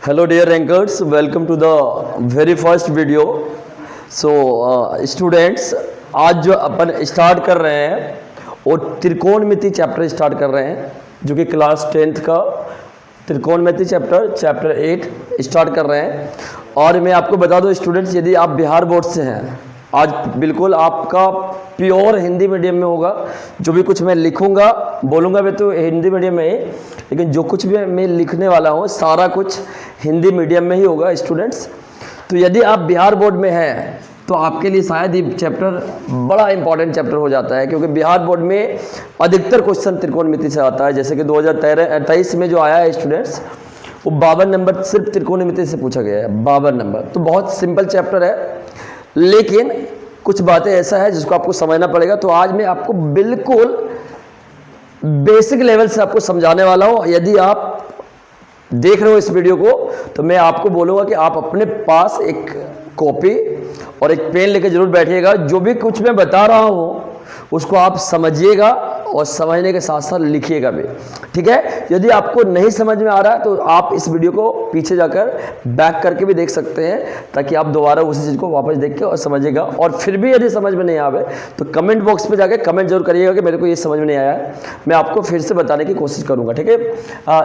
Hello dear rankers, welcome to the very first video. So students, आज जो अपन start कर रहे हैं वो त्रिकोणमिति चैप्टर स्टार्ट कर रहे हैं, जो कि क्लास 10th का त्रिकोणमिति चैप्टर 8 स्टार्ट कर रहे हैं। और मैं आपको बता दूं स्टूडेंट्स, यदि आप बिहार बोर्ड से हैं, आज बिल्कुल आपका प्योर हिंदी मीडियम में होगा। जो भी कुछ मैं लिखूंगा बोलूँगा मैं तो हिंदी मीडियम में ही, लेकिन जो कुछ भी मैं लिखने वाला हूँ सारा कुछ हिंदी मीडियम में ही होगा स्टूडेंट्स। तो यदि आप बिहार बोर्ड में हैं तो आपके लिए शायद ये चैप्टर बड़ा इंपॉर्टेंट चैप्टर हो जाता है, क्योंकि बिहार बोर्ड में अधिकतर क्वेश्चन त्रिकोणमिति से आता है। जैसे कि 2023 में जो आया है स्टूडेंट्स, वो 52 नंबर सिर्फ त्रिकोणमिति से पूछा गया है, 52 नंबर। तो बहुत सिंपल चैप्टर है, लेकिन कुछ बातें ऐसा है जिसको आपको समझना पड़ेगा। तो आज मैं आपको बिल्कुल बेसिक लेवल से आपको समझाने वाला हूं। यदि आप देख रहे हो इस वीडियो को तो मैं आपको बोलूँगा कि आप अपने पास एक कॉपी और एक पेन लेकर जरूर बैठिएगा। जो भी कुछ मैं बता रहा हूँ उसको आप समझिएगा और समझने के साथ साथ लिखिएगा भी, ठीक है। यदि आपको नहीं समझ में आ रहा है तो आप इस वीडियो को पीछे जाकर बैक करके भी देख सकते हैं, ताकि आप दोबारा उसी चीज़ को वापस देख के और समझिएगा। और फिर भी यदि समझ में नहीं आवे तो कमेंट बॉक्स पे जाके कमेंट जरूर करिएगा कि मेरे को ये समझ में नहीं आया है, मैं आपको फिर से बताने की कोशिश करूँगा, ठीक है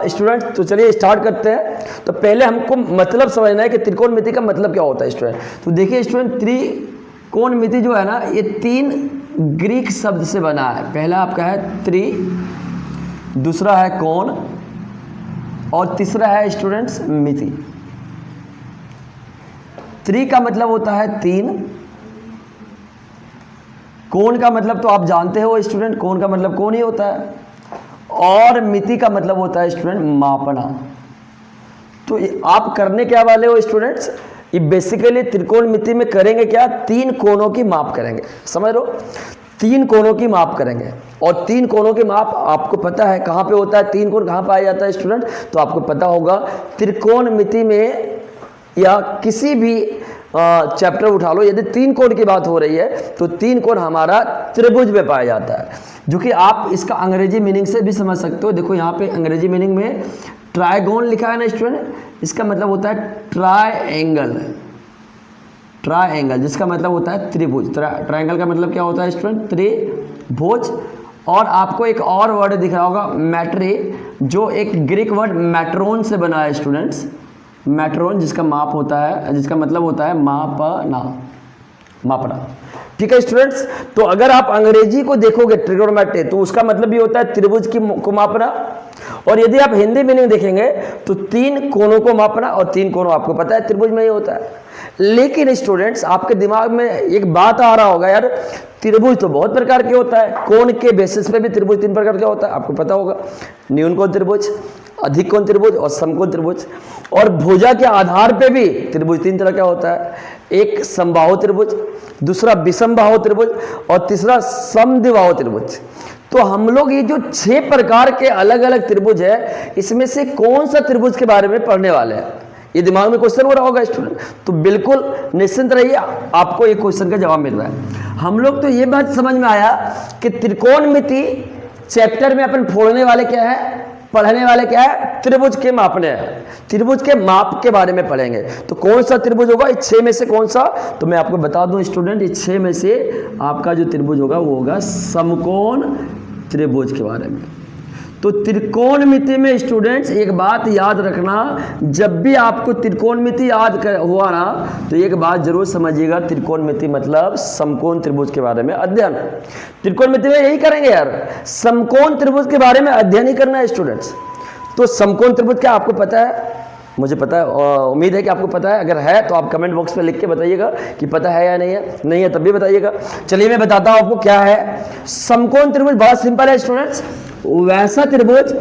स्टूडेंट। तो चलिए स्टार्ट करते हैं। तो पहले हमको मतलब समझना है कि त्रिकोणमिति का मतलब क्या होता है स्टूडेंट। तो देखिए स्टूडेंट, त्रिकोणमिति जो है ना, ये 3 ग्रीक शब्द से बना है। पहला आपका है त्रि, दूसरा है कोण और तीसरा है स्टूडेंट्स मिति। त्रि का मतलब होता है 3, कोण का मतलब तो आप जानते हो स्टूडेंट, कोण का मतलब कोण ही होता है, और मिति का मतलब होता है स्टूडेंट मापना। तो आप करने क्या वाले हो स्टूडेंट्स, ये बेसिकली त्रिकोणमिति में करेंगे क्या, 3 कोणों की माप करेंगे। समझ लो, 3 कोणों की माप करेंगे। और 3 कोणों की माप आपको पता है कहाँ पे होता है, 3 कोण कहाँ पाया जाता है स्टूडेंट, तो आपको पता होगा त्रिकोणमिति में या किसी भी चैप्टर उठा लो, यदि 3 कोण की बात हो रही है तो 3 कोण हमारा त्रिभुज में पाया जाता है, जो कि आप इसका अंग्रेजी मीनिंग से भी समझ सकते हो। देखो यहाँ पे अंग्रेजी मीनिंग में ट्राइगोन लिखा है ना स्टूडेंट, इसका मतलब होता है ट्राइएंगल, जिसका मतलब होता है त्रिभुज। ट्राइंगल का मतलब क्या होता है स्टूडेंट, त्रिभुज। और आपको एक और वर्ड दिख रहा होगा मैट्री, जो एक ग्रीक वर्ड मैट्रोन से बना है स्टूडेंट्स। मैट्रोन जिसका माप होता है, जिसका मतलब होता है मापना, ठीक है स्टूडेंट्स। तो अगर आप अंग्रेजी को देखोगे ट्रिगोनोमेट्री, तो उसका मतलब भी होता है त्रिभुज को मापना। और यदि आप हिंदी मीनिंग देखेंगे तो 3 कोणों को मापना, और 3 कोणों आपको पता है त्रिभुज में ही होता है। लेकिन स्टूडेंट्स, आपके दिमाग में एक बात आ रहा होगा, यार त्रिभुज तो बहुत प्रकार के होता है, कोण के बेसिस पे भी त्रिभुज 3 प्रकार का होता है, आपको पता होगा। न्यून कोण त्रिभुज, अधिक कोण त्रिभुज और समकोण त्रिभुज। और भुजा के आधार पे भी त्रिभुज 3 तरह का होता है, एक समबाहु त्रिभुज, दूसरा विषमबाहु त्रिभुज और तीसरा समद्विबाहु त्रिभुज। तो हम लोग ये जो 6 प्रकार के अलग अलग त्रिभुज है, इसमें से कौन सा त्रिभुज के बारे में पढ़ने वाले हैं, ये दिमाग में क्वेश्चन हो रहा होगा स्टूडेंट। तो बिल्कुल निश्चिंत रहिए, आपको एक क्वेश्चन का जवाब मिल रहा है। हम लोग तो ये बात समझ में आया कि त्रिकोणमिति चैप्टर में अपन पढ़ने वाले क्या है, त्रिभुज के मापने हैं, त्रिभुज के माप के बारे में पढ़ेंगे। तो कौन सा त्रिभुज होगा, इस 6 में से कौन सा, तो मैं आपको बता दूं स्टूडेंट, इस 6 में से आपका जो त्रिभुज होगा वो होगा समकोण त्रिभुज के बारे में। तो त्रिकोणमिति में स्टूडेंट्स एक बात याद रखना, जब भी आपको त्रिकोणमिति याद हुआ ना, तो एक बात जरूर समझिएगा, त्रिकोणमिति मतलब समकोण त्रिभुज के बारे में अध्ययन। त्रिकोणमिति में यही करेंगे यार, समकोण त्रिभुज के बारे में अध्ययन ही करना है स्टूडेंट्स। तो समकोण त्रिभुज क्या आपको पता है, मुझे पता है, उम्मीद है कि आपको पता है। अगर है तो आप कमेंट बॉक्स में लिख के बताइएगा कि पता है या नहीं है तब भी बताइएगा। चलिए मैं बताता हूं आपको क्या है समकोण त्रिभुज। बहुत सिंपल है स्टूडेंट्स, वैसा त्रिभुज,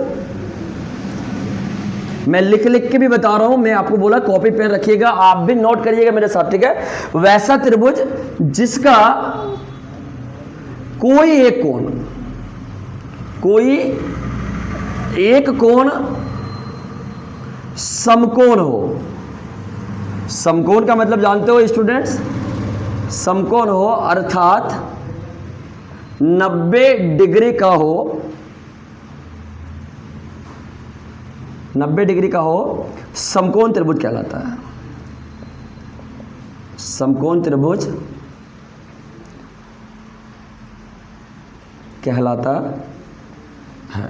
मैं लिख के भी बता रहा हूं, मैं आपको बोला कॉपी पेन रखिएगा, आप भी नोट करिएगा मेरे साथ, ठीक है। वैसा त्रिभुज जिसका कोई एक कोण समकोण हो। समकोण का मतलब जानते हो स्टूडेंट्स, समकोण हो अर्थात 90 डिग्री का हो, 90 डिग्री का हो समकोण त्रिभुज कहलाता है। समकोण त्रिभुज कहलाता है।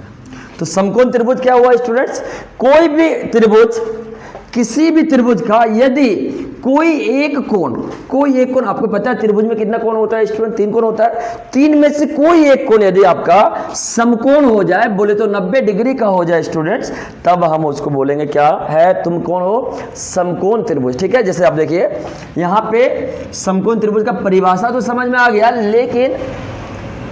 तो समकोण त्रिभुज क्या हुआ स्टूडेंट्स? कोई भी त्रिभुज, किसी भी त्रिभुज का यदि कोई एक कोण, आपको पता है त्रिभुज में कितना कोण होता है स्टूडेंट? 3 कोण होता है। 3 में से कोई एक कोण यदि आपका समकोण हो जाए, बोले तो 90 डिग्री का हो जाए स्टूडेंट्स, तब हम उसको बोलेंगे क्या है? तुम कौन हो? समकोण त्रिभुज। ठीक है, जैसे आप देखिए यहां पे समकोण त्रिभुज का परिभाषा तो समझ में आ गया, लेकिन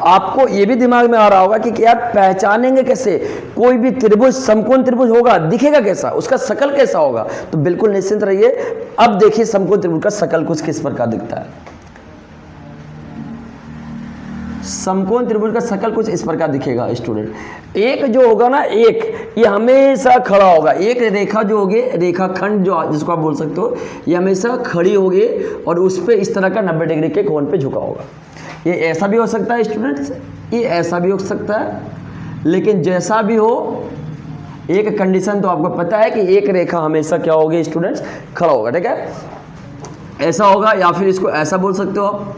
आपको ये भी दिमाग में आ रहा होगा कि यार पहचानेंगे कैसे? कोई भी त्रिभुज समकोण त्रिभुज होगा, दिखेगा कैसा, उसका शकल कैसा होगा? तो बिल्कुल निश्चिंत रहिए। अब देखिए समकोण त्रिभुज का शकल कुछ किस प्रकार दिखता है। समकोण त्रिभुज का शकल कुछ इस प्रकार दिखेगा स्टूडेंट। एक जो होगा ना, एक ये हमेशा खड़ा होगा। एक रेखा जो होगी, रेखाखंड जो जिसको आप बोल सकते हो, ये हमेशा खड़ी होगी और उस पर इस तरह का 90 डिग्री के कोण पे झुका होगा। ये ऐसा भी हो सकता है स्टूडेंट्स, ये ऐसा भी हो सकता है, लेकिन जैसा भी हो एक कंडीशन तो आपको पता है कि एक रेखा हमेशा क्या होगी स्टूडेंट्स? खड़ा होगा। ठीक है, ऐसा होगा, या फिर इसको ऐसा बोल सकते हो आप।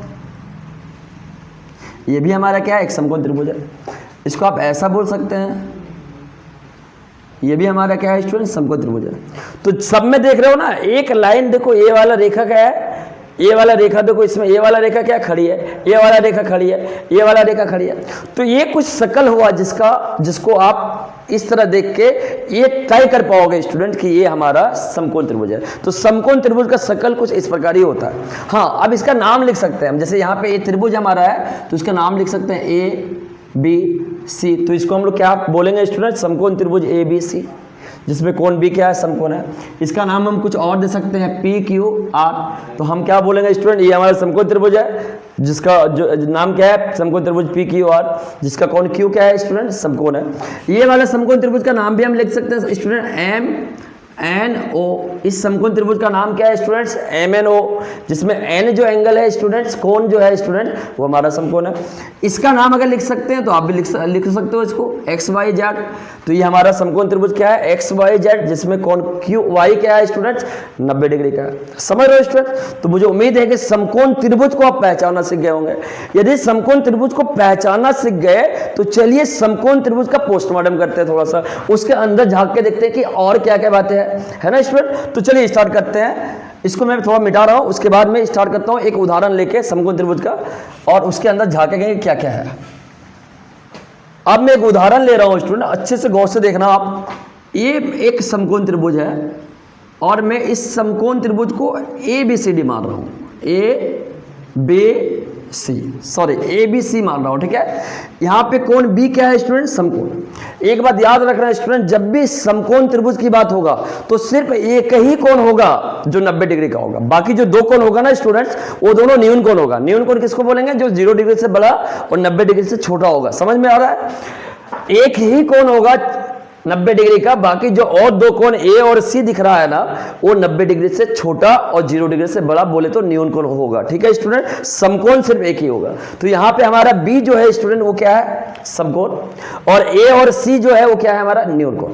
ये भी हमारा क्या है? एक समकोण त्रिभुज है। इसको आप ऐसा बोल सकते हैं। ये भी हमारा क्या है स्टूडेंट? समकोण त्रिभुज है। तो सब में देख रहे हो ना, एक लाइन देखो, ये वाला रेखा क्या है? ये वाला रेखा देखो, इसमें ये वाला रेखा क्या खड़ी है? ये वाला रेखा खड़ी है, ये वाला रेखा खड़ी है। तो ये कुछ शकल हुआ जिसको आप इस तरह देख के ये तय कर पाओगे स्टूडेंट कि ये हमारा समकोण त्रिभुज है। तो समकोण त्रिभुज का शकल कुछ इस प्रकार ही होता है। हाँ, अब इसका नाम लिख सकते हैं हम। जैसे यहाँ पे ये त्रिभुज हमारा है, तो इसका नाम लिख सकते हैं ABC। तो इसको हम लोग क्या बोलेंगे स्टूडेंट? समकोण त्रिभुज ABC, जिसमें कोण भी क्या है? समकोण है। इसका नाम हम कुछ और दे सकते हैं, PQR। तो हम क्या बोलेंगे स्टूडेंट? ये हमारा समकोण त्रिभुज है, जिसका जो नाम क्या है? समकोण त्रिभुज PQR, जिसका कोण Q क्या है स्टूडेंट? समकोण है। ये वाला समकोण त्रिभुज का नाम भी हम लिख सकते हैं स्टूडेंट MNO। इस समकोण त्रिभुज का नाम क्या है स्टूडेंट्स? MNO, जिसमें N जो एंगल है स्टूडेंट्स, कोण जो है स्टूडेंट, वो हमारा समकोण है। इसका नाम अगर लिख सकते हैं तो आप भी लिख सकते हो इसको XYZ। तो ये हमारा समकोण त्रिभुज क्या है? XYZ, जिसमें कोण QY क्या है स्टूडेंट्स? 90 डिग्री का है। समझ रहे हो स्टूडेंट? तो मुझे उम्मीद है कि समकोण त्रिभुज को आप पहचानना सीख गए होंगे। यदि समकोण त्रिभुज को पहचानना सीख गए तो चलिए समकोण त्रिभुज का पोस्टमार्टम करते हैं, थोड़ा सा उसके अंदर झांक के देखते हैं कि और क्या क्या बातें है ना स्टूडेंट? तो चलिए स्टार्ट करते हैं। इसको मैं थोड़ा मिटा रहा हूं, उसके बाद में स्टार्ट करता हूं एक उदाहरण लेके समकोण त्रिभुज का, और उसके अंदर झांकेंगे क्या क्या है। अब मैं एक उदाहरण ले रहा हूं स्टूडेंट, अच्छे से गौर से देखना आप। ये एक समकोण त्रिभुज है और मैं इस समकोण त्रिभुज को ABCD मान रहा हूं। ABC मान रहा हूं। ठीक है, यहां पे कोण B क्या है स्टूडेंट? समकोण। एक बात याद रखना स्टूडेंट, जब भी समकोण त्रिभुज की बात होगा तो सिर्फ एक ही कोण होगा जो 90 डिग्री का होगा। बाकी जो दो कोण होगा ना स्टूडेंट्स, वो दोनों न्यून कोण होगा। न्यून कोण किसको बोलेंगे? जो 0 डिग्री से बड़ा और 90 डिग्री से छोटा होगा। समझ में आ रहा है? एक ही कोण होगा 90 डिग्री का, बाकी जो और दो कोण A और C दिख रहा है ना, वो 90 डिग्री से छोटा और 0 डिग्री से बड़ा, बोले तो न्यून कोण होगा। ठीक है स्टूडेंट, समकोण सिर्फ एक ही होगा। तो यहाँ पे हमारा B जो है स्टूडेंट, वो क्या है? समकोण, और A और C जो है वो क्या है? हमारा न्यून कोण।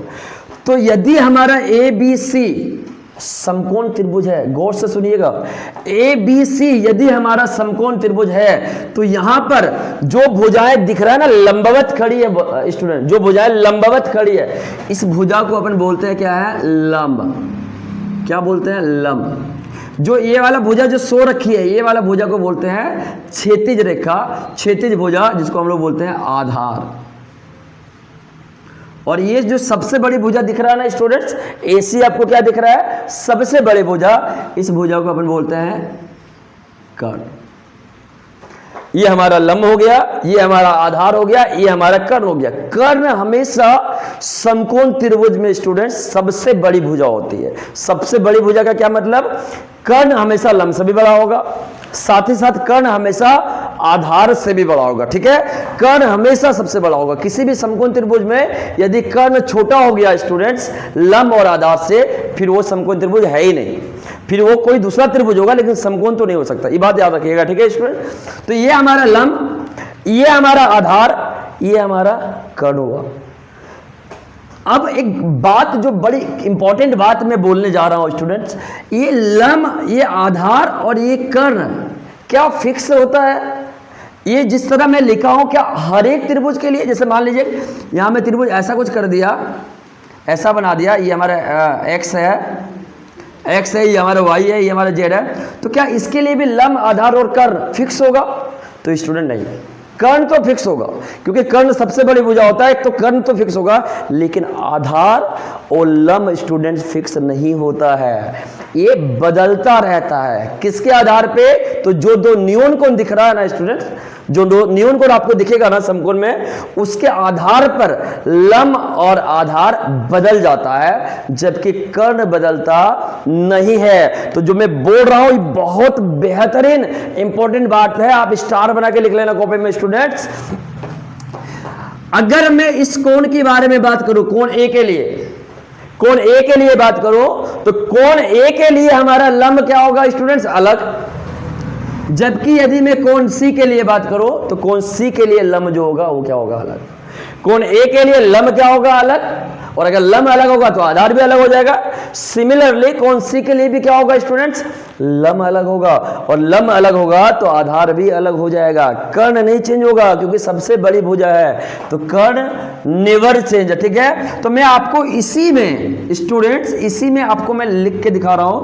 तो यदि हमारा ABC समकोण त्रिभुज है, गौर से सुनिएगा, ABC यदि हमारा समकोण त्रिभुज है तो यहां पर जो भुजाएं दिख रहा है ना, लंबवत खड़ी है स्टूडेंट, जो भुजाएं लंबवत खड़ी है, इस भुजा को अपन बोलते हैं क्या है? लंब। क्या बोलते हैं? लंब। जो ये वाला भुजा जो सो रखी है, ये वाला भुजा को बोलते हैं क्षैतिज रेखा, क्षैतिज भुजा, जिसको हम लोग बोलते हैं आधार। और ये जो सबसे बड़ी भुजा दिख रहा है ना स्टूडेंट्स, AC आपको क्या दिख रहा है? सबसे बड़ी भुजा, इस भुजा को अपन बोलते हैं कर्ण। ये हमारा लंब हो गया, ये हमारा आधार हो गया, ये हमारा कर्ण हो गया। कर्ण हमेशा समकोण त्रिभुज में स्टूडेंट्स सबसे बड़ी भुजा होती है। सबसे बड़ी भुजा का क्या मतलब? कर्ण हमेशा लंब से भी बड़ा होगा, साथ ही साथ कर्ण हमेशा आधार से भी बड़ा होगा। ठीक है, कर्ण हमेशा सबसे बड़ा होगा। किसी भी समकोण त्रिभुज में यदि कर्ण छोटा हो गया स्टूडेंट्स लंब और आधार से, फिर वो समकोण त्रिभुज है ही नहीं, फिर वो कोई दूसरा त्रिभुज होगा, लेकिन समकोण तो नहीं हो सकता। ये बात याद रखिएगा। ठीक है स्टूडेंट, तो ये हमारा लंब, ये हमारा आधार, ये हमारा कर्ण हुआ। अब एक बात जो बड़ी इंपॉर्टेंट बात मैं बोलने जा रहा हूं स्टूडेंट्स, ये लम, ये आधार और ये कर्ण क्या फिक्स होता है? ये जिस तरह मैं लिखा हूं क्या हर एक त्रिभुज के लिए? जैसे मान लीजिए यहां मैं त्रिभुज ऐसा कुछ कर दिया, ऐसा बना दिया, ये हमारा एक्स है, ये हमारा वाई है, ये हमारा जेड है, तो क्या इसके लिए भी लम, आधार और कर्ण फिक्स होगा? तो स्टूडेंट नहीं, कर्ण तो फिक्स होगा, क्योंकि कर्ण सबसे बड़ी भुजा होता है, तो कर्ण तो फिक्स होगा, लेकिन आधार और लम स्टूडेंट फिक्स नहीं होता है, ये बदलता रहता है। किसके आधार पे? तो जो दो न्यून कोण दिख रहा है ना स्टूडेंट, जो दो न्यून कोण आपको दिखेगा ना समकोण में, उसके आधार पर लम और आधार बदल जाता है, जबकि कर्ण बदलता नहीं है। तो जो मैं बोल रहा हूं ये बहुत बेहतरीन इंपॉर्टेंट बात है, आप स्टार बना के लिख लेना कॉपी में स्टूडेंट्स। अगर मैं इस कोण के बारे में बात करूं, कोण ए के लिए, कोण ए के लिए बात करो, तो कोण ए के लिए हमारा लंब क्या होगा स्टूडेंट्स? अलग। जबकि यदि मैं कोण सी के लिए बात करूं, तो कोण सी के लिए लंब जो होगा वो क्या होगा? अलग। कोण ए के लिए लंब क्या होगा? अलग। और अगर लंब अलग होगा तो आधार भी अलग हो जाएगा। सिमिलरली कोण सी के लिए भी क्या होगा स्टूडेंट्स? लंब अलग होगा, और लंब अलग होगा तो आधार भी अलग हो जाएगा। कर्ण नहीं चेंज होगा, क्योंकि सबसे बड़ी भुजा है, तो कर्ण नेवर चेंज। ठीक है, तो मैं आपको इसी में स्टूडेंट्स, इसी में आपको मैं लिख के दिखा रहा हूं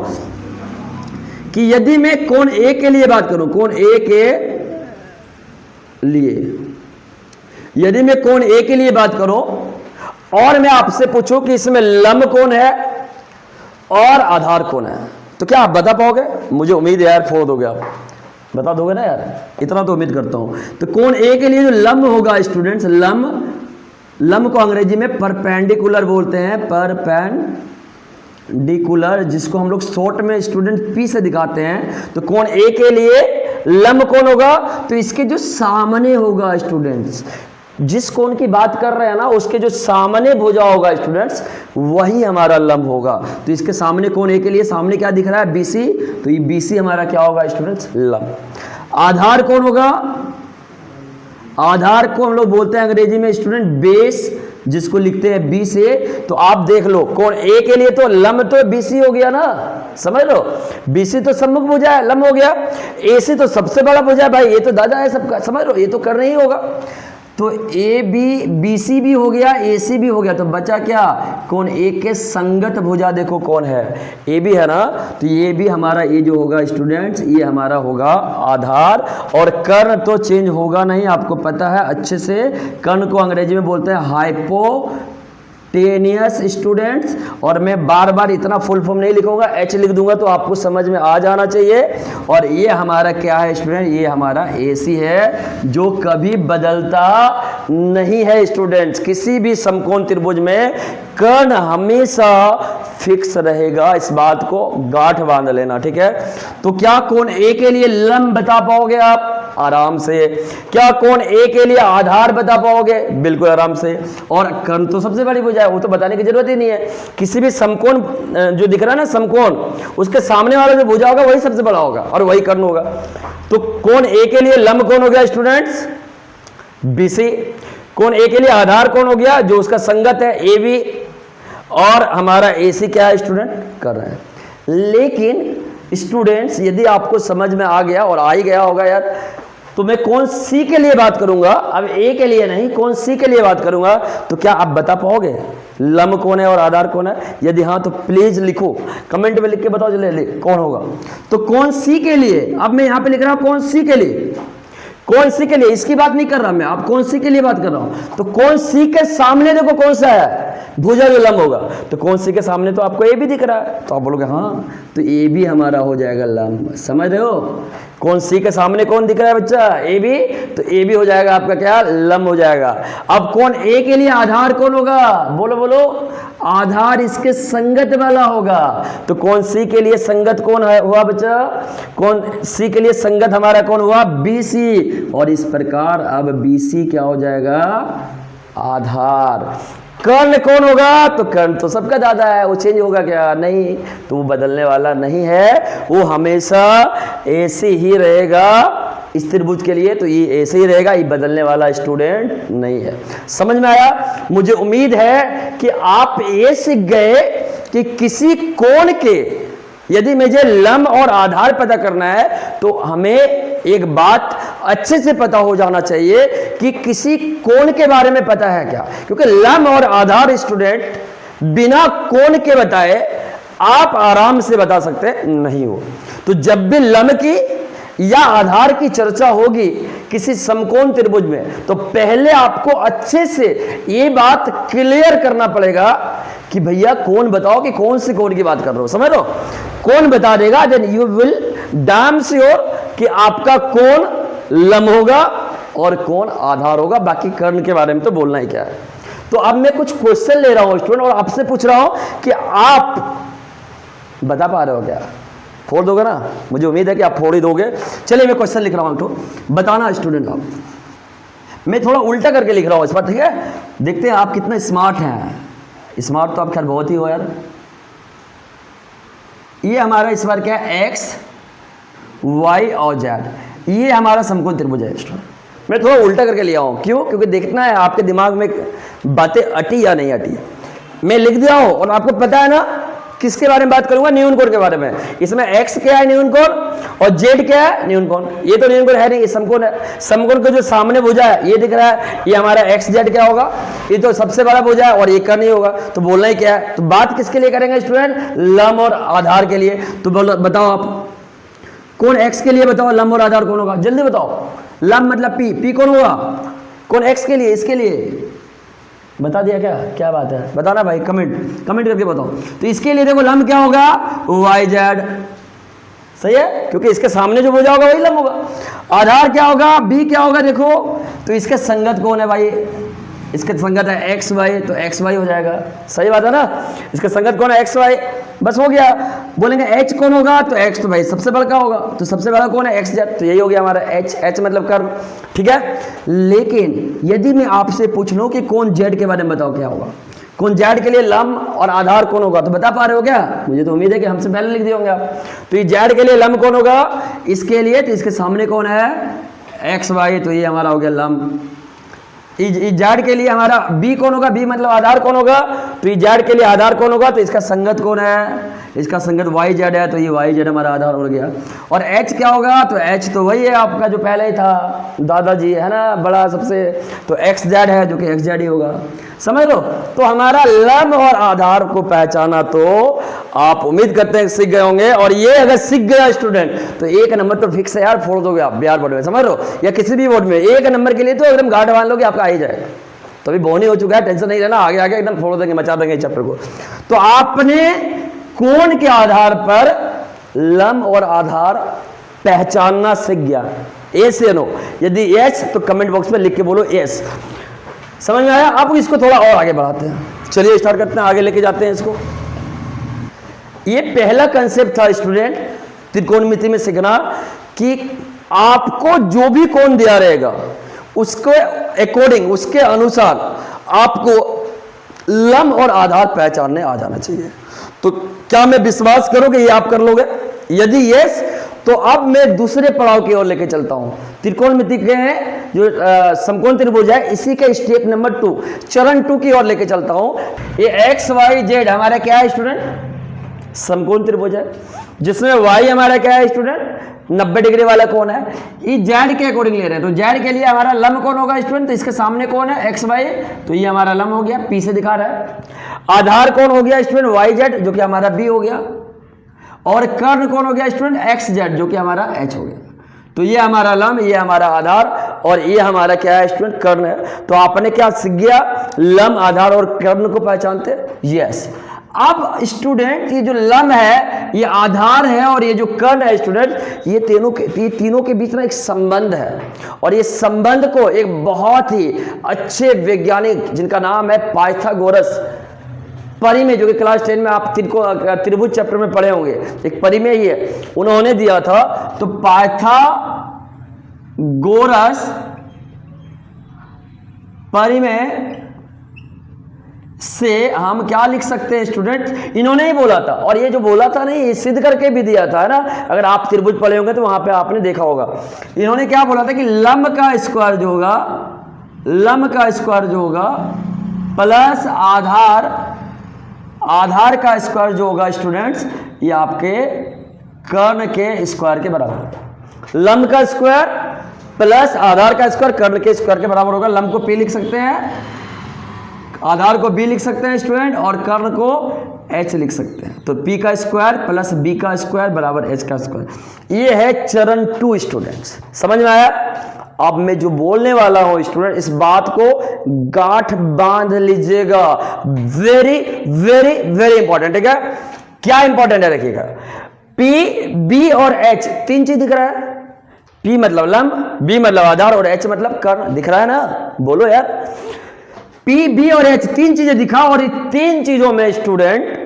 कि यदि मैं कोण ए के लिए बात करूं, कोण ए के लिए, यदि मैं कोण ए के लिए बात करूं और मैं आपसे पूछूं कि इसमें लंब कौन है और आधार कौन है, तो क्या आप बता पाओगे? मुझे उम्मीद है यार, फोड़ दोगे आप, बता दोगे ना यार, इतना तो उम्मीद करता हूं। तो कोण ए के लिए जो लंब होगा स्टूडेंट्स, लंब को अंग्रेजी में परपेंडिकुलर बोलते हैं, परपेंडिकुलर, जिसको हम लोग शॉर्ट में स्टूडेंट पी से दिखाते हैं। तो कोण ए के लिए लंब कौन होगा? तो इसके जो सामने होगा स्टूडेंट्स, जिस कोण की बात कर रहे हैं ना, उसके जो सामने भुजा होगा स्टूडेंट्स, वही हमारा लंब होगा। तो इसके सामने कोण ए के लिए सामने क्या दिख रहा है? बीसी, तो ये बीसी हमारा क्या होगा स्टूडेंट्स? लंब। आधार कौन होगा? आधार को हम लोग बोलते हैं अंग्रेजी में स्टूडेंट बेस, जिसको लिखते हैं बी से। तो आप देख लो, कोण ए के लिए तो लंब तो बीसी हो गया ना, समझ लो, बीसी तो सम्मुख भुजा है, लंब हो गया। एसी तो सबसे बड़ा भुजा है भाई, ये तो दादा है सबका, समझ लो, ये तो करना ही होगा। तो ए बी, बी सी भी हो गया, ए सी भी हो गया, तो बचा क्या? कोण ए के संगत भुजा देखो कौन है? ए बी है ना, तो ये भी हमारा, ये जो होगा स्टूडेंट्स, ये हमारा होगा आधार। और कर्ण तो चेंज होगा नहीं, आपको पता है अच्छे से। कर्ण को अंग्रेजी में बोलते हैं हाइपोटेनियस स्टूडेंट्स। और मैं बार बार इतना फुल फॉर्म नहीं लिखूंगा, एच लिख दूंगा, तो आपको समझ में आ जाना चाहिए। और ये हमारा क्या है स्टूडेंट? ये हमारा एसी है, जो कभी बदलता नहीं है स्टूडेंट्स। किसी भी समकोण त्रिभुज में कर्ण हमेशा फिक्स रहेगा, इस बात को गांठ बांध लेना, ठीक है। तो क्या कोण ए के लिए लंब बता पाओगे आप? आराम से। क्या कोण ए के लिए आधार बता पाओगे? बिल्कुल आराम से। और कर्ण तो सबसे बड़ी भुजा है, वो तो बताने की जरूरत ही नहीं है। किसी भी समकोण जो दिख रहा है ना समकोण, उसके सामने वाला जो भुजा होगा वही सबसे बड़ा होगा और वही कर्ण होगा। तो कोण ए के लिए लंब कौन हो गया स्टूडेंट्स? बीसी। कोण ए के लिए आधार कौन हो गया? जो उसका संगत है, ए बी। और हमारा एसी क्या है स्टूडेंट? कर रहे हैं। लेकिन स्टूडेंट्स यदि आपको समझ में आ गया, और आ ही गया होगा यार, तो मैं कोण सी के लिए बात करूंगा, अब ए के लिए नहीं, कोण सी के लिए बात करूंगा। तो क्या आप बता पाओगे लंब कौन है और आधार कौन है? यदि हाँ तो प्लीज लिखो, कमेंट में लिख के बताओ चले कौन होगा। तो कोण सी के लिए, अब मैं यहां पे लिख रहा हूं कोण सी के लिए, कोण सी के लिए, इसकी बात नहीं कर रहा मैं, आप कोण सी के लिए बात कर रहा हूं। तो कोण सी के सामने देखो कौन सा है भुजा जो लंब होगा, तो कोण सी के सामने तो आपको ए भी दिख रहा है, तो आप बोलोगे हाँ, तो ए भी हमारा हो जाएगा लंब। समझ रहे हो? कोण सी के सामने कौन दिख रहा है बच्चा? ए बी, तो ए भी हो जाएगा आपका क्या? लंब हो जाएगा। अब कोण ए के लिए आधार कौन होगा? बोलो बोलो। आधार इसके संगत वाला होगा। तो कोण सी के लिए संगत कौन हुआ बच्चा? कोण सी के लिए संगत हमारा कौन हुआ? बीसी। और इस प्रकार अब बीसी क्या हो जाएगा? आधार। कर्ण कौन होगा? तो कर्ण तो सबका दादा है, वो चेंज होगा क्या? नहीं, तो वो बदलने वाला नहीं है, वो हमेशा ऐसे ही रहेगा। इस त्रिभुज के लिए, तो ये ऐसे ही रहेगा, ये बदलने वाला स्टूडेंट नहीं है। समझ में आया? मुझे उम्मीद है कि आप ये सीख गए कि किसी कोण के यदि मुझे लंब और आधार पता करना है तो हमें एक बात अच्छे से पता हो जाना चाहिए कि किसी कोण के बारे में पता है क्या, क्योंकि लंब और आधार स्टूडेंट बिना कोण के बताए आप आराम से बता सकते नहीं हो। तो जब भी लंब की या आधार की चर्चा होगी किसी समकोण त्रिभुज में, तो पहले आपको अच्छे से ये बात क्लियर करना पड़ेगा कि भैया कोण बताओ कि कौन से कोण की बात कर रहे हो। समझ लो, कोण बता देगा then you will damn sure कि आपका कोण लंब होगा और कोण आधार होगा, बाकी कर्ण के बारे में तो बोलना ही क्या है। तो अब मैं कुछ क्वेश्चन ले रहा हूं स्टूडेंट और आपसे पूछ रहा हूं कि आप बता पा रहे हो क्या? फोड़ दोगे ना? मुझे उम्मीद है कि आप फोड़ ही दोगे। चलिए मैं क्वेश्चन लिख रहा हूं, तो बताना स्टूडेंट आप। मैं थोड़ा उल्टा करके लिख रहा हूं इस बार, ठीक है? देखते हैं आप कितना स्मार्ट हैं। स्मार्ट तो आप खैर बहुत ही हो यार। ये हमारा इस बार क्या है? एक्स वाई और जेड, ये हमारा समकोण त्रिभुज है स्टूडेंट। मैं थोड़ा उल्टा करके लिया हूं, क्यों? क्योंकि देखना है आपके दिमाग में बातें अटी या नहीं अटी। मैं लिख दिया हूं और आपको पता है ना किसके बारे में बात करूंगा? न्यून कोण के बारे में। इसमें एक्स क्या है? न्यून कोण, और जेड क्या है? न्यून कोण। ये तो न्यून कोण है नहीं, ये समकोण है। समकोण का जो सामने भुजा है ये दिख रहा है, ये हमारा एक्स जेड क्या होगा? ये तो सबसे बड़ा भुजा है और ये का नहीं होगा, तो बोलना ही क्या है? तो बात किसके लिए करेंगे स्टूडेंट? लंब और आधार के लिए। तो बताओ आप, कौन एक्स के लिए बताओ लंब और आधार कौन होगा? जल्दी बताओ। लंब मतलब पी, पी कौन होगा? कौन एक्स के लिए? इसके लिए बता दिया क्या? क्या बात है, बताना भाई, कमेंट करके बताओ। तो इसके लिए देखो लंब क्या होगा? Y Z. सही है, क्योंकि इसके सामने जो भुजा होगा वही लंब होगा। आधार क्या होगा? बी क्या होगा? देखो तो इसके संगत कौन है भाई? इसके संगत है एक्स वाई, तो एक्स वाई हो जाएगा। सही बात है ना? इसके संगत कौन है? एक्स वाई, बस हो गया। बोलेंगे एच कौन होगा? तो एक्स तो भाई सबसे बड़ा होगा, तो सबसे बड़ा कौन है? एक्स जेड, तो यही हो गया हमारा एच। एच मतलब कर्व, ठीक है। लेकिन यदि मैं आपसे पूछ लूं कि कौन जेड के बारे में बताओ क्या होगा? कौन जेड के लिए लंब और आधार कौन होगा? तो बता पा रहे हो क्या? मुझे तो उम्मीद है कि हमसे पहले लिख दिए होंगे आप। तो ये जेड के लिए लंब कौन होगा? इसके लिए तो इसके सामने कौन है? एक्स वाई, तो ये हमारा हो गया लंब। जेड के लिए हमारा बी कौन होगा? बी मतलब आधार कौन होगा? तो ये जेड के लिए आधार कौन होगा? तो इसका संगत कौन है? इसका संगत वाई जेड है, तो ये वाई जेड हमारा आधार हो गया। और एच क्या होगा? तो एच तो वही है आपका जो पहले ही था, दादाजी है ना बड़ा सबसे, तो एक्स जेड है जो कि एक्स जेड ही होगा। समझ लो, तो हमारा लंब और आधार को पहचाना तो आप उम्मीद करते हैं सीख गए होंगे। और ये अगर सीख गया स्टूडेंट तो एक नंबर तो फिक्स है यार, फोड़ दोगे आप बिहार बोर्ड में। समझ लो, या किसी भी बोर्ड में एक नंबर के लिए तो एकदम गार्ड मान लो कि आपका आ ही जाएगा। तो अभी बोनी हो चुका है, टेंशन नहीं रहना, आगे आगे एकदम फोड़ देंगे, मचा देंगे चैप्टर को। तो आपने कोण के आधार पर लंब और आधार पहचानना सीख गया। एस या नो? यदि एस तो कमेंट बॉक्स में लिख के बोलो एस। समझ में आया? आप इसको थोड़ा और आगे बढ़ाते हैं। चलिए स्टार्ट करते हैं, आगे लेके जाते हैं इसको। ये पहला कंसेप्ट था स्टूडेंट त्रिकोणमिति में सीखना कि आपको जो भी कोण दिया रहेगा उसको अकॉर्डिंग, उसके अनुसार आपको लंब और आधार पहचानने आ जाना चाहिए। तो क्या मैं विश्वास करूं कि ये आप कर लोगे? यदि यस तो अब मैं दूसरे पड़ाव की ओर लेके चलता हूं। त्रिकोणमिति के हैं जो समकोण त्रिभुज है, इसी के स्टेप नंबर 2, चरण 2 की ओर लेके चलता हूं। ये एक्स वाई जेड हमारा क्या है स्टूडेंट? समकोण त्रिभुज है, जिसमें वाई हमारा क्या है स्टूडेंट? 90 डिग्री वाला कौन है? ये जेड के अकॉर्डिंग ले रहे हैं, तो जेड के लिए हमारा लंब कौन होगा स्टूडेंट? तो इसके सामने कौन है? एक्स वाई, तो ये हमारा लंब हो गया, पी से दिखा रहा है। आधार कौन हो गया स्टूडेंट? वाई जेड, जो कि हमारा बी हो गया। और कर्ण कौन हो गया स्टूडेंट? एक्स जेड, जो कि हमारा एच हो गया। तो ये हमारा लंब, ये हमारा आधार, और ये हमारा क्या है स्टूडेंट? कर्ण है। तो आपने क्या सीख गया? लंब, आधार और कर्ण को पहचानते। यस। अब स्टूडेंट ये जो लंब है, ये आधार है, और ये जो कर्ण है स्टूडेंट, ये तीनों के बीच में एक संबंध है। और ये संबंध को एक बहुत ही अच्छे वैज्ञानिक जिनका नाम है पाइथागोरस, परी में, जो कि क्लास 10 में आप त्रिभुज चैप्टर में पढ़े होंगे, एक परी में ही है, उन्होंने दिया था। तो पाइथागोरस परी में से हम क्या लिख सकते हैं स्टूडेंट, इन्होंने ही बोला था, और ये जो बोला था नहीं, ये सिद्ध करके भी दिया था, है ना। अगर आप त्रिभुज पढ़े होंगे तो वहां पे आपने देखा होगा। इन्होंने क्या बोला था कि लंब का स्क्वायर जो होगा, लंब का स्क्वायर जो होगा प्लस आधार का स्क्वायर जो होगा स्टूडेंट्स, ये आपके कर्ण के स्क्वायर के बराबर। लंब का स्क्वायर प्लस आधार का स्क्वायर कर्ण के स्क्वायर के बराबर होगा। लंब को P लिख सकते हैं, आधार को B लिख सकते हैं स्टूडेंट, और कर्ण को H लिख सकते हैं। तो P का स्क्वायर प्लस B का स्क्वायर बराबर H का स्क्वायर। ये है चरण 2 स्टूडेंट्स, समझ में आया। अब मैं जो बोलने वाला हूं स्टूडेंट, इस बात को गांठ बांध लीजिएगा, वेरी वेरी वेरी इंपॉर्टेंट, ठीक है। क्या इंपॉर्टेंट है देखिएगा, P B और H तीन चीज दिख रहा है। P मतलब लंब, B मतलब आधार और H मतलब कर्ण, दिख रहा है ना, बोलो यार। P B और H तीन चीजें दिखा, और ये तीन चीजों में स्टूडेंट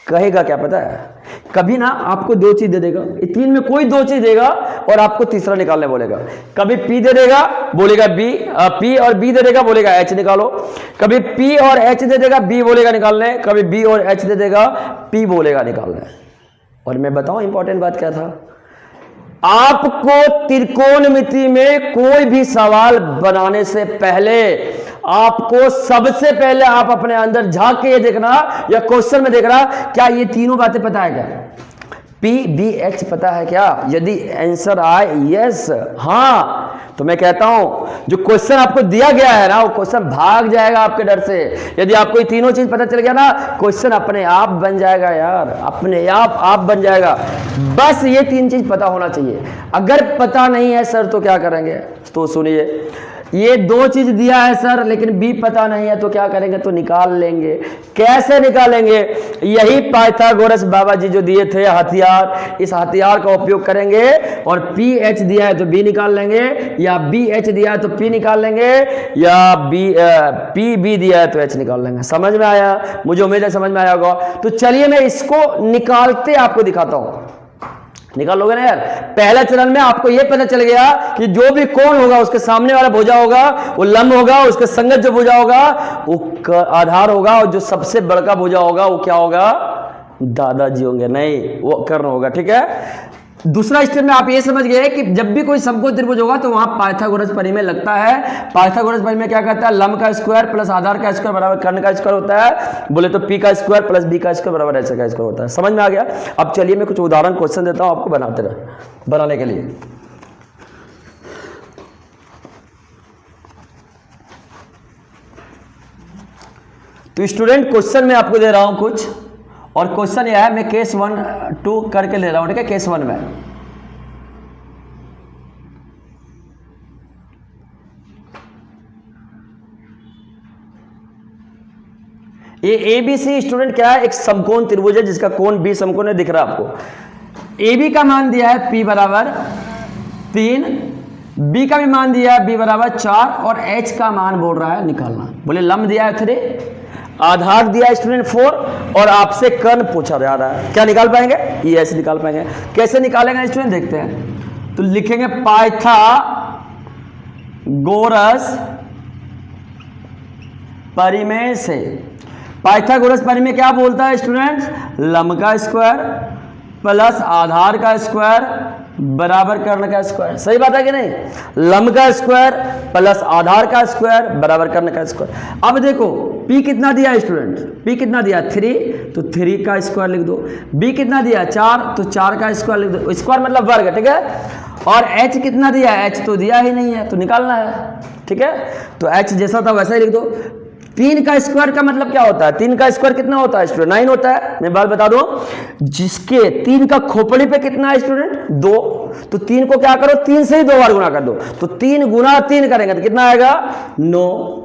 कहेगा क्या पता है, कभी ना आपको दो चीज दे देगा, ये तीन में कोई दो चीज देगा और आपको तीसरा निकालने बोलेगा। कभी P दे देगा बोलेगा B, P और B दे देगा बोलेगा H निकालो। कभी P और H दे देगा B बोलेगा निकालने, कभी B और H दे देगा P बोलेगा निकालने। और मैं बताऊं इंपॉर्टेंट बात क्या था, आपको त्रिकोणमिति में कोई भी सवाल बनाने से पहले आपको सबसे पहले आप अपने अंदर झांक के ये देखना, या क्वेश्चन में देखना, क्या ये तीनों बातें पता है क्या, P B H पता है क्या। यदि आंसर आए यस, हाँ, तो मैं कहता हूं जो क्वेश्चन आपको दिया गया है ना, वो क्वेश्चन भाग जाएगा आपके डर से। यदि आपको ये तीनों चीज पता चल गया ना, क्वेश्चन अपने आप बन जाएगा यार, अपने आप बन जाएगा। बस ये तीन चीज पता होना चाहिए। अगर पता नहीं है सर तो क्या करेंगे, तो सुनिए, ये दो चीज दिया है सर लेकिन B पता नहीं है तो क्या करेंगे, तो निकाल लेंगे। कैसे निकालेंगे, यही पाइथागोरस बाबा जी जो दिए थे हथियार, इस हथियार का उपयोग करेंगे। और PH दिया है तो B निकाल लेंगे, या BH दिया है तो P निकाल लेंगे, या PB दिया है तो H निकाल लेंगे। समझ में आया, मुझे उम्मीद है समझ में आया होगा। तो चलिए मैं इसको निकालते आपको दिखाता हूं, निकाल लोगे ना यार। पहला चरण में आपको यह पता चल गया कि जो भी कोण होगा उसके सामने वाला भुजा होगा वो लंब होगा, उसके संगत जो भुजा होगा वो आधार होगा, और जो सबसे बड़का भुजा होगा वो क्या होगा, दादाजी होंगे, नहीं वो कर्ण होगा, ठीक है। दूसरा स्टेप में आप ये समझ गए कि जब भी कोई समकोण त्रिभुज होगा तो वहां पाइथागोरस परिमेय लगता है। पाइथागोरस परिमेय क्या कहता है, लंब का स्क्वायर प्लस आधार का स्क्वायर बराबर कर्ण का स्क्वायर होता है। बोले तो P का स्क्वायर प्लस B का स्क्वायर बराबर H का स्क्वायर होता है। समझ में आ गया। अब चलिए मैं कुछ उदाहरण क्वेश्चन देता हूं आपको बनाने के लिए। तो स्टूडेंट क्वेश्चन में आपको दे रहा हूं कुछ, और क्वेश्चन यह है, मैं केस 1 2 करके ले रहा हूं, ठीक है। केस 1 में ये ABC स्टूडेंट क्या है, एक समकोण त्रिभुज है जिसका कोण B समकोण है, दिख रहा है आपको। AB का मान दिया है P बराबर 3, B का भी मान दिया है B बराबर 4, और H का मान बोल रहा है निकालना। बोले लंब दिया है 3, आधार दिया है स्टूडेंट 4, और आपसे कर्ण पूछा जा रहा है, क्या निकाल पाएंगे, ये ऐसे निकाल पाएंगे। कैसे निकालेंगे स्टूडेंट, देखते हैं। तो लिखेंगे पाइथागोरस परिमेय से। पाइथागोरस परिमेय क्या बोलता है स्टूडेंट्स, लंब का स्क्वायर प्लस आधार का स्क्वायर बराबर कर्ण का स्क्वायर। सही बात है कि नहीं, लंब का स्क्वायर प्लस आधार का स्क्वायर बराबर कर्ण का स्क्वायर। अब देखो P कितना दिया है स्टूडेंट, P कितना दिया 3, तो 3 का स्क्वायर लिख दो। B कितना दिया 4, तो 4 का स्क्वायर लिख दो, स्क्वायर मतलब वर्ग, ठीक है। और H कितना दिया है, H तो दिया ही नहीं है तो निकालना है, ठीक है। तो H जैसा था वैसा ही लिख दो। 3 का स्क्वायर का मतलब क्या होता है, 3 का स्क्वायर कितना होता है स्टूडेंट, 9 होता है। मैं बात बता दूं, जिसके 3 का खोपड़ी पे कितना है स्टूडेंट 2, तो 3 को क्या करो 3 से ही 2 बार गुना कर दो, तो 3 गुना 3 करेंगे तो कितना आएगा 9।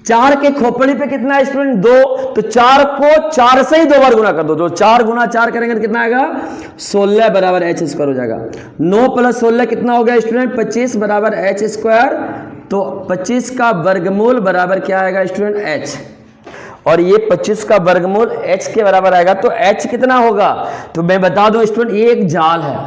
4 के खोपड़ी पे कितना है स्टूडेंट 2, तो 4 को 4 से ही 2 बार गुना कर दो, तो 4 गुना 4 करेंगे तो कितना आएगा 16 बराबर H स्क्वायर हो जाएगा। 9 प्लस 16 कितना हो गया स्टूडेंट 25 बराबर H स्क्वायर, तो 25 का वर्गमूल बराबर क्या आएगा स्टूडेंट H, और ये 25 का वर्गमूल H के बराबर आएगा। तो H कितना होगा, तो मैं बता दूं स्टूडेंट, ये एक जाल है,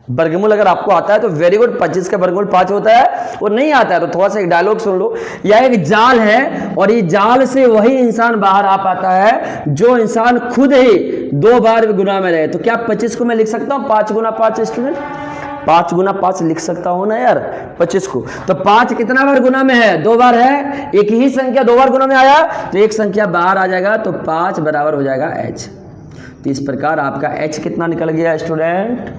वर्गमूल अगर आपको आता है तो वेरी गुड, 25 का वर्गमूल 5 होता है, और नहीं आता है तो थोड़ा सा एक डायलॉग सुन लो। यह एक जाल है और ये जाल से वही इंसान बाहर आ पाता है जो इंसान खुद ही 2 बार गुनाह में रहे। तो क्या 25 को मैं लिख सकता हूं 5 गुना 5 स्टूडेंट? 5 गुना 5 लिख सकता हूं ना यार 25 को। तो 5 कितना बार गुना में है? 2 बार है। एक ही संख्या 2 बार गुना में आया तो एक संख्या बाहर आ जाएगा, तो 5 बराबर हो जाएगा h। तो इस प्रकार आपका h कितना निकल गया स्टूडेंट?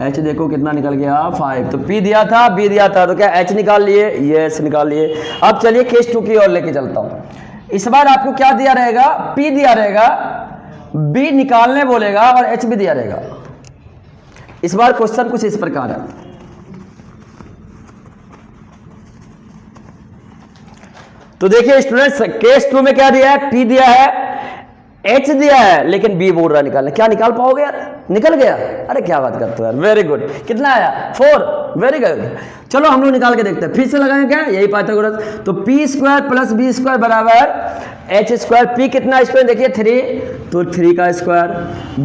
h देखो कितना निकल गया 5। तो p दिया था, b दिया था, तो क्या h निकाल लिए? यस निकाल लिए। अब चलिए केस 2 की ओर लेके चलता हूं। इस बार आपको क्या दिया रहेगा? p दिया रहेगा, b निकालने बोलेगा और h भी दिया रहेगा। इस बार क्वेश्चन कुछ इस प्रकार है। तो देखिए स्टूडेंट्स, केस 2 में क्या दिया है? p दिया है, h दिया है, लेकिन b बोल रहा निकालना। क्या निकाल पाओगे यार? निकल गया। अरे क्या बात करते हो यार, वेरी गुड। कितना आया? 4, वेरी गुड। चलो हम लोग निकाल के देखते हैं। फिर से लगाएंगे क्या? यही पाइथागोरस। तो p square plus b square बराबर h स्क्वायर। p कितना स्टूडेंट? देखिए 3, तो 3 का स्क्वायर।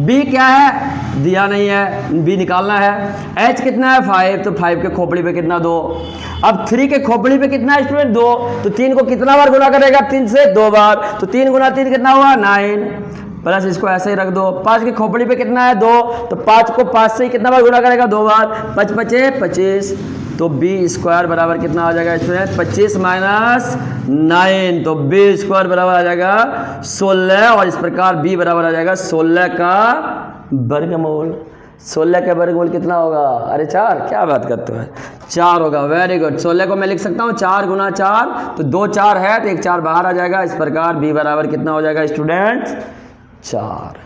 b क्या है? दिया नहीं है, b निकालना है। h कितना है? 5, तो 5 के खोपड़ी पे कितना? 2। अब 3 के खोपड़ी पे कितना है स्टूडेंट? 2। तो 3 को कितना बार गुना करेगा? 3 से 2 बार। तो 3 गुना 3 कितना हुआ? 9, प्लस इसको ऐसे ही रख दो। 5 की खोपड़ी पे कितना है? 2, तो 5 को 5 से कितना बार गुणा करेगा? 2 बार। 5 5 25, तो b स्क्वायर बराबर कितना आ जाएगा स्टूडेंट? 25 माइनस 9, तो b स्क्वायर बराबर आ जाएगा 16, और इस प्रकार b बराबर आ जाएगा 16 का वर्गमूल। 16 का वर्गमूल कितना होगा? अरे 4, क्या बात करते हो? 4 होगा, वेरी गुड। 16 को मैं लिख सकता हूँ 4 गुना 4, तो 2 4 है, तो एक 4 बाहर आ जाएगा। इस प्रकार b बराबर कितना हो जाएगा स्टूडेंट? 4।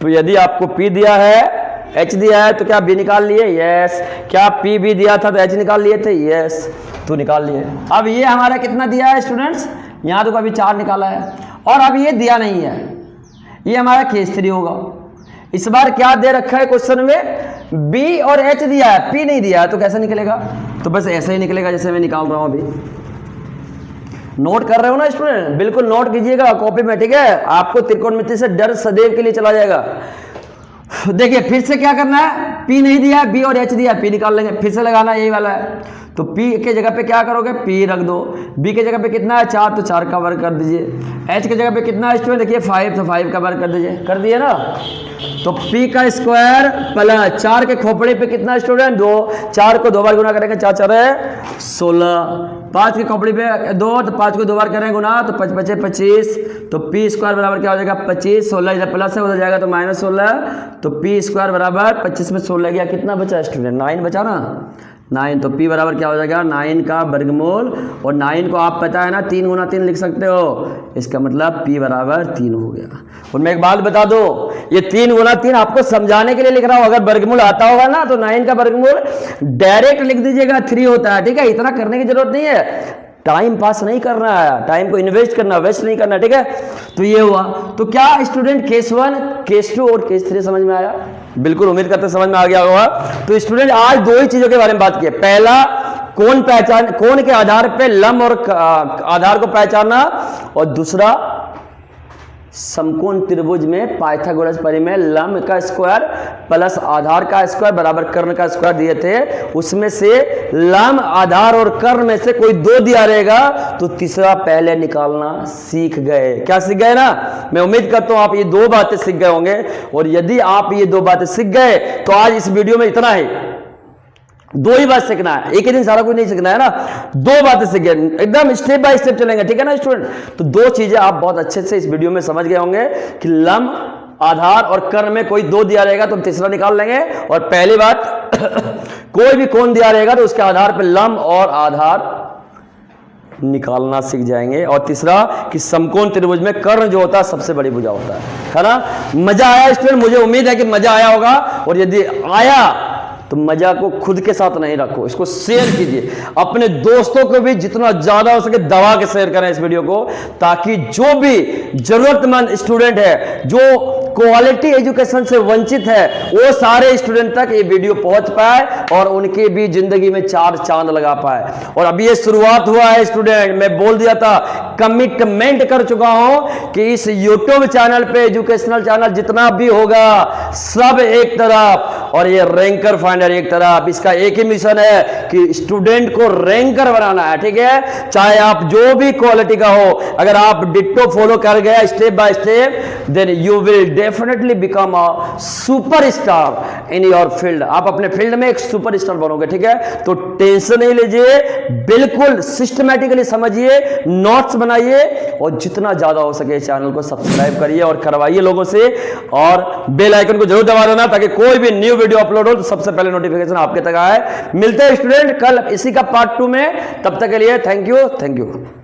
तो यदि आपको p दिया है, h दिया है, तो क्या b निकाल लिए? यस। क्या p भी दिया था तो h निकाल लिए थे? यस, तो निकाल लिए। अब ये हमारा कितना दिया है स्टूडेंट्स? यहाँ तो अभी 4 निकाला है, और अब ये दिया नहीं है, ये हमारा केस 3 होगा। इस बार क्या दे रखा है क्वेश्चन में? b और h दिया है, p नहीं दिया है, तो कैसे निकलेगा? तो बस ऐसे ही निकलेगा जैसे मैं निकाल रहा हूं अभी। नोट कर रहे हो ना स्टूडेंट? बिल्कुल नोट कीजिएगा कॉपी में, ठीक है? आपको त्रिकोणमिति से डर सदैव के लिए चला जाएगा। देखिए फिर से क्या करना है? p नहीं दिया है, b और h दिया है, p निकाल लेंगे। फिर से लगाना यही वाला है, तो p के जगह पे क्या करोगे? p रख दो। b के जगह पे कितना है? 4, तो 4 का वर्ग कर दीजिए। h के जगह पे कितना है स्टूडेंट? देखिए 5, तो 5 का वर्ग कर दीजिए। कर दिए ना? तो p का स्क्वायर प्लस 4 के खोपड़े पे कितना स्टूडेंट? 2। 4 को 2 बार गुना करेंगे, 4 4 है 16। 5 के खोपड़ी पे 2, तो 5 को 2 बार करेंगे गुना, तो 5 5 25, तो p स्क्वायर बराबर क्या हो जाएगा? 25। 16 इधर प्लस है, उधर जाएगा तो माइनस 16, तो p स्क्वायर बराबर 25 में 16 गया, कितना बचा स्टूडेंट? 9 बचा ना? 9, तो p बराबर क्या हो जाएगा? 9 का वर्गमूल। और 9 को आप पता है ना 3 गुना 3 लिख सकते हो, इसका मतलब p बराबर 3 हो गया। और मैं एक बात बता दो, ये 3 गुना 3 आपको समझाने के लिए लिख रहा हूं। अगर वर्गमूल आता होगा ना तो 9 का वर्गमूल डायरेक्ट लिख दीजिएगा 3 होता है, ठीक है? इतना करने की जरूरत नहीं है। टाइम पास नहीं करना है, टाइम को इन्वेस्ट करना, वेस्ट नहीं करना, ठीक है? तो ये हुआ। तो क्या स्टूडेंट केस 1, केस 2 और केस 3 समझ में आया? बिल्कुल उम्मीद करते समझ में आ गया होगा। तो स्टूडेंट आज 2 ही चीजों के बारे में बात की है। पहला, कोण के आधार पे लंब और आधार को पहचानना, और दूसरा समकोण त्रिभुज में पाइथागोरस परिमेय लंब का स्क्वायर प्लस आधार का स्क्वायर बराबर कर्ण का स्क्वायर दिए थे, उसमें से लंब, आधार और कर्ण में से कोई 2 दिया रहेगा तो तीसरा पहले निकालना सीख गए। क्या सीख गए ना? मैं उम्मीद करता हूं आप ये 2 बातें सीख गए होंगे, और यदि आप ये 2 बातें सीख गए तो आज इस वीडियो में इतना ही। 2 ही बात सीखना है, एक ही दिन सारा कुछ नहीं सीखना है ना। 2 बातें सीख गए, एकदम स्टेप बाय स्टेप चलेंगे, ठीक है ना स्टूडेंट? तो 2 चीजें आप बहुत अच्छे से इस वीडियो में समझ गए होंगे कि लंब, आधार और कर्ण में कोई 2 दिया रहेगा तो तीसरा निकाल लेंगे। और पहली बात कोई भी कोण दिया रहेगा तो उसके आधार पर लंब और आधार निकालना सीख जाएंगे। और तीसरा कि समकोण त्रिभुज में कर्ण जो होता है सबसे बड़ी भुजा होता है ना? मजा आया स्टूडेंट? मुझे उम्मीद है कि मजा आया होगा, और यदि आया तो मजा को खुद के साथ नहीं रखो, इसको शेयर कीजिए, अपने दोस्तों को भी जितना ज्यादा हो सके दबा के शेयर करें इस वीडियो को, ताकि जो भी जरूरतमंद स्टूडेंट है, जो क्वालिटी एजुकेशन से वंचित है, वो सारे स्टूडेंट तक ये वीडियो पहुंच पाए और उनकी भी जिंदगी में 4 चांद लगा पाए। और अभी ये शुरुआत हुआ है स्टूडेंट, मैं बोल दिया था, कमिटमेंट कर चुका हूं कि इस यूट्यूब चैनल पे एजुकेशनल चैनल जितना भी होगा सब एक तरफ और ये रैंकर फाइंडर एक तरफ। इसका एक ही मिशन है कि स्टूडेंट को रैंकर बनाना है, ठीक है। चाहे आप जो भी क्वालिटी का हो, अगर आप डिट्टो फॉलो कर गए step by step, then you will definitely become a superstar in your field. आप अपने फील्ड में एक सुपरस्टार बनोगे, ठीक है। तो टेंशन नहीं लीजिए, बिल्कुल सिस्टमैटिकली समझिए, नोट्स बनाइए और जितना ज्यादा हो सके चैनल को सब्सक्राइब करिए और करवाइए लोगों से, और बेल आइकन को जरूर दबा देना ताकि कोई भी न्यू वीडियो अपलोड हो तो सबसे पहले नोटिफिकेशन आपके तक आए। मिलते हैं स्टूडेंट कल इसी का पार्ट 2 में, तब तक के लिए थैंक यू।